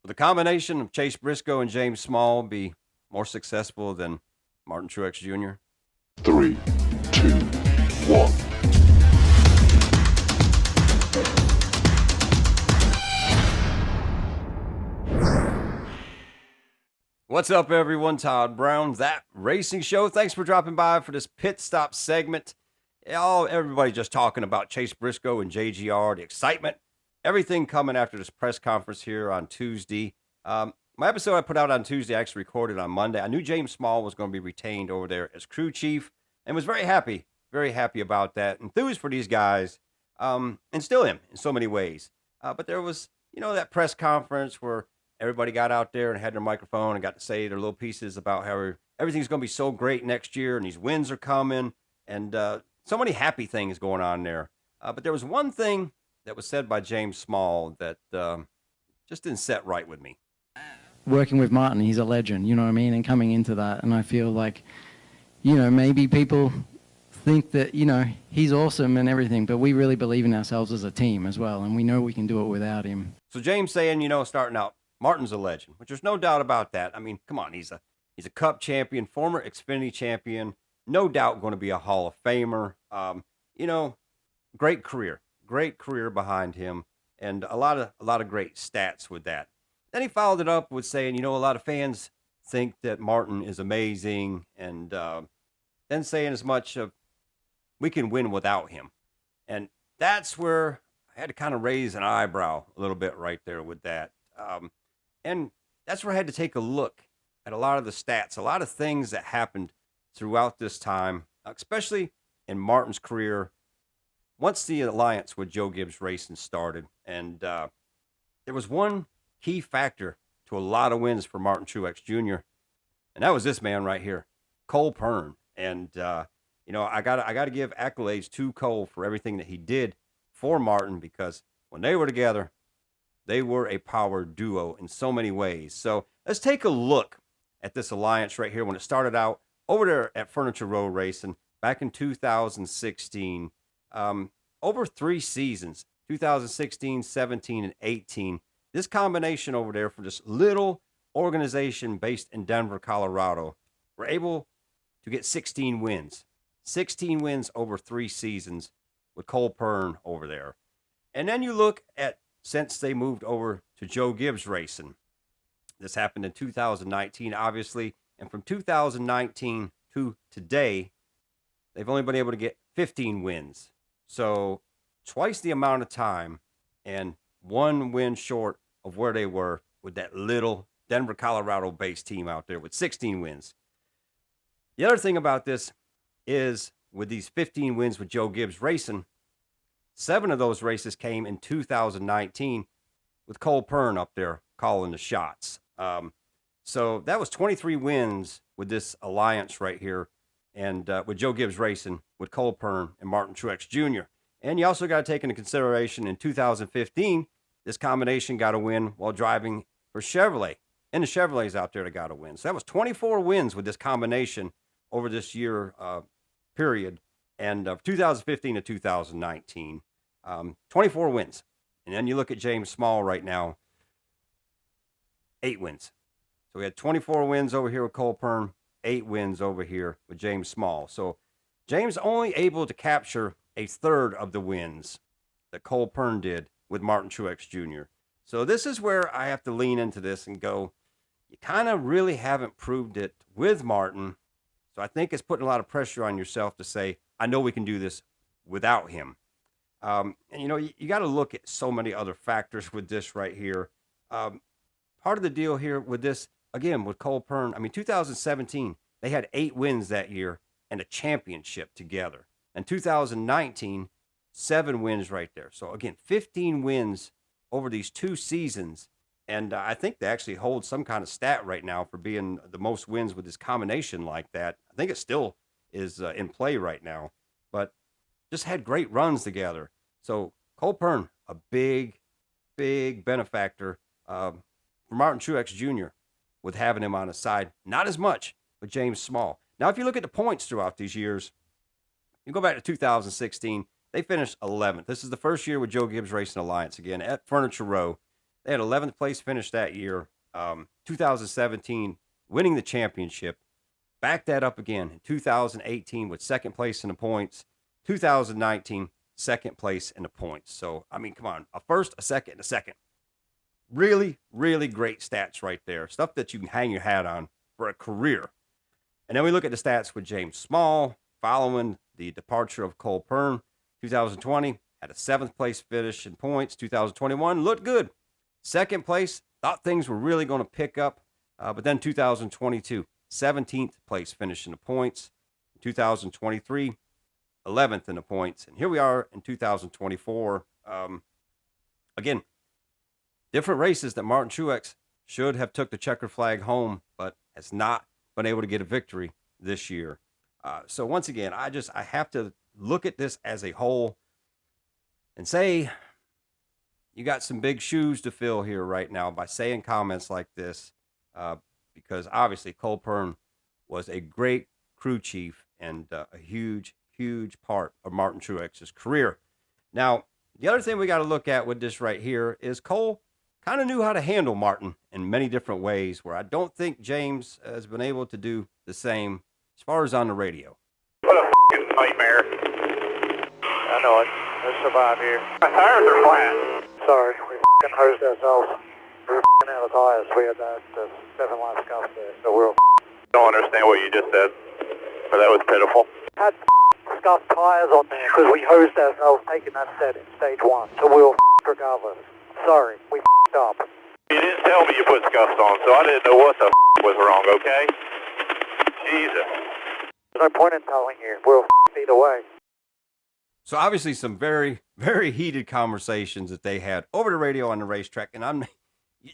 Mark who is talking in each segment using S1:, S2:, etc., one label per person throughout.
S1: Will the combination of Chase Briscoe and James Small be more successful than Martin Truex Jr.?
S2: 3, 2, 1.
S1: What's up, everyone? Todd Brown, That Racing Show. Thanks for dropping by for this pit stop segment. Everybody just talking about Chase Briscoe and JGR, the excitement, everything coming after this press conference here on Tuesday. My episode I put out on Tuesday, I actually recorded on Monday. I knew James Small was going to be retained over there as crew chief and was very happy about that. Enthused for these guys, and still am in so many ways. But there was, that press conference where everybody got out there and had their microphone and got to say their little pieces about how everything's going to be so great next year and these wins are coming and so many happy things going on there. But there was one thing that was said by James Small that just didn't set right with me.
S3: Working with Martin, he's a legend, you know what I mean? And coming into that, and I feel like, maybe people think that, he's awesome and everything, but we really believe in ourselves as a team as well, and we know we can do it without him.
S1: So James saying, starting out, Martin's a legend, which there's no doubt about that. I mean, come on, he's a Cup champion, former Xfinity champion, no doubt going to be a Hall of Famer. Great career behind him, and a lot of great stats with that. Then he followed it up with saying, a lot of fans think that Martin is amazing, and then saying as much of we can win without him. And that's where I had to kind of raise an eyebrow a little bit right there with that. And that's where I had to take a look at a lot of the stats, a lot of things that happened throughout this time, especially in Martin's career, once the alliance with Joe Gibbs Racing started. And there was one key factor to a lot of wins for Martin Truex Jr., and that was this man right here, Cole Pearn. And, I got to give accolades to Cole for everything that he did for Martin, because when they were together, they were a power duo in so many ways. So let's take a look at this alliance right here when it started out over there at Furniture Row Racing back in 2016. Over 3 seasons, 2016, 17, and 18. This combination over there for this little organization based in Denver, Colorado, were able to get 16 wins. 16 wins over 3 seasons with Cole Pearn over there. And then you look at since they moved over to Joe Gibbs Racing. This happened in 2019, obviously. And from 2019 to today, they've only been able to get 15 wins. So twice the amount of time and 1 win short of where they were with that little Denver, Colorado-based team out there with 16 wins. The other thing about this is with these 15 wins with Joe Gibbs Racing, 7 of those races came in 2019 with Cole Pearn up there calling the shots. So that was 23 wins with this alliance right here, and with Joe Gibbs Racing, with Cole Pearn and Martin Truex Jr. And you also got to take into consideration in 2015, this combination got a win while driving for Chevrolet. And the Chevrolets out there that got a win. So that was 24 wins with this combination over this year period, and 2015 to 2019. 24 wins. And then you look at James Small right now, 8 wins. So we had 24 wins over here with Cole Pearn, 8 wins over here with James Small. So James only able to capture a third of the wins that Cole Pearn did with Martin Truex Jr. So this is where I have to lean into this and go, you kind of really haven't proved it with Martin. So I think it's putting a lot of pressure on yourself to say, I know we can do this without him. And, you got to look at so many other factors with this right here. Part of the deal here with this, again, with Cole Pearn, 2017, they had 8 wins that year and a championship together. And 2019, 7 wins right there. So, again, 15 wins over these 2 seasons. And I think they actually hold some kind of stat right now for being the most wins with this combination like that. I think it still is in play right now. But just had great runs together. So Cole Pearn, a big benefactor for Martin Truex Jr. with having him on his side. Not as much with James Small. Now, if you look at the points throughout these years, you go back to 2016, they finished 11th. This is the first year with Joe Gibbs Racing Alliance again at Furniture Row. They had 11th place finish that year. 2017, winning the championship. Backed that up again in 2018 with second place in the points. 2019, second place in the points. So, I mean, come on. A first, a second, and a second. Really, really great stats right there. Stuff that you can hang your hat on for a career. And then we look at the stats with James Small following the departure of Cole Pearn. 2020, had a 7th place finish in points. 2021, looked good. Second place, thought things were really going to pick up. But then 2022, 17th place finish in the points. 2023, 11th in the points. And here we are in 2024. Again, different races that Martin Truex should have took the checker flag home, but has not been able to get a victory this year. So once again, I have to look at this as a whole and say, you got some big shoes to fill here right now by saying comments like this, because obviously Cole Pearn was a great crew chief and a huge, huge part of Martin Truex's career. Now, the other thing we got to look at with this right here is Cole kind of knew how to handle Martin in many different ways, where I don't think James has been able to do the same as far as on the radio.
S4: What a f***ing nightmare. I know it. Let's survive here. My tires are flat. Sorry, we f***ing hosed ourselves. We were f***ing out of tires. We had that 7-line scuff there, so we're Don't understand what you just said, but that was pitiful. Had scuffed tires on there because we hosed ourselves taking that set in stage 1, so we were regardless. Sorry, we up. You didn't tell me you put scuffs on, so I didn't know what the was wrong, okay? Jesus. There's no point in telling you. We'll either way.
S1: So obviously some very, very heated conversations that they had over the radio on the racetrack. And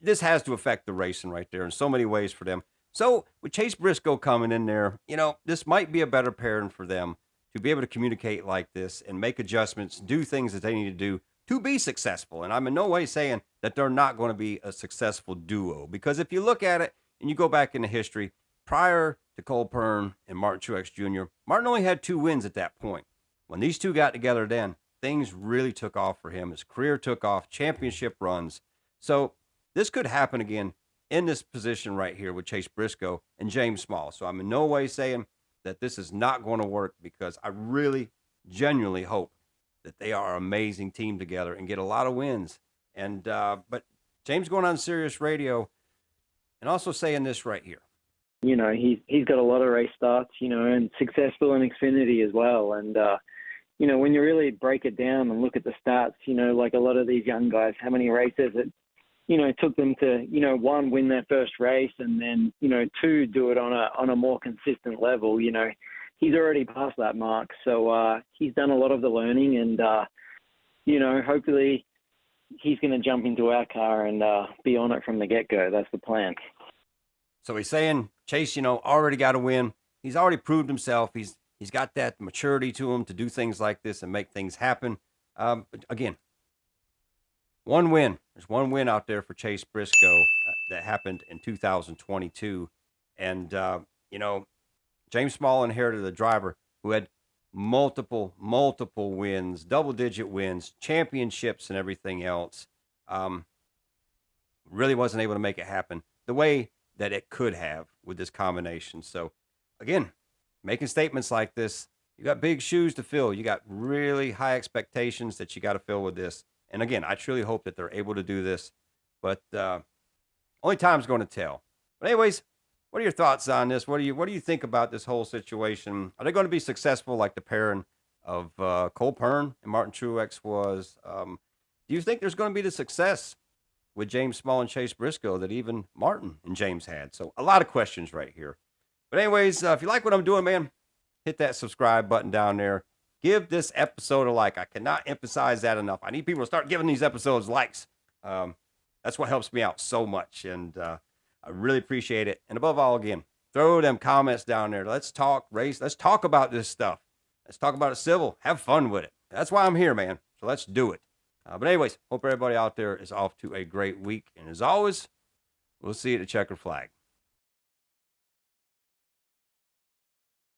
S1: this has to affect the racing right there in so many ways for them. So with Chase Briscoe coming in there, this might be a better pairing for them to be able to communicate like this and make adjustments, do things that they need to do to be successful. And I'm in no way saying that they're not going to be a successful duo, because if you look at it and you go back into history, prior to Cole Pearn and Martin Truex Jr., Martin only had 2 wins at that point. When these two got together then, things really took off for him. His career took off, championship runs. So this could happen again in this position right here with Chase Briscoe and James Small. So I'm in no way saying that this is not going to work, because I really genuinely hope that they are an amazing team together and get a lot of wins. And but James going on Sirius Radio and also saying this right here.
S3: He's got a lot of race starts, and successful in Xfinity as well. And, when you really break it down and look at the stats, like a lot of these young guys, how many races it, took them to, 1, win their first race, and then, 2, do it on a more consistent level. He's already past that mark. So he's done a lot of the learning, and, hopefully he's going to jump into our car and be on it from the get-go. That's the plan.
S1: So he's saying Chase, already got a win. He's already proved himself. He's got that maturity to him to do things like this and make things happen. But again, 1 win. There's 1 win out there for Chase Briscoe that happened in 2022. And, James Small inherited a driver who had multiple wins, double-digit wins, championships, and everything else. Really wasn't able to make it happen the way that it could have with this combination. So, again, making statements like this, you got big shoes to fill. You got really high expectations that you got to fill with this. And, again, I truly hope that they're able to do this. But only time's going to tell. But anyways, what are your thoughts on this? What do you think about this whole situation? Are they going to be successful like the pairing of Cole Pearn and Martin Truex was? Do you think there's going to be the success with James Small and Chase Briscoe that even Martin and James had? So a lot of questions right here. But anyways, if you like what I'm doing, man, hit that subscribe button down there. Give this episode a like. I cannot emphasize that enough. I need people to start giving these episodes likes. That's what helps me out so much. And I really appreciate it. And above all, again, throw them comments down there. Let's talk race. Let's talk about this stuff. Let's talk about it civil. Have fun with it. That's why I'm here, man. So let's do it. But anyways, hope everybody out there is off to a great week. And as always, we'll see you at the checkered flag.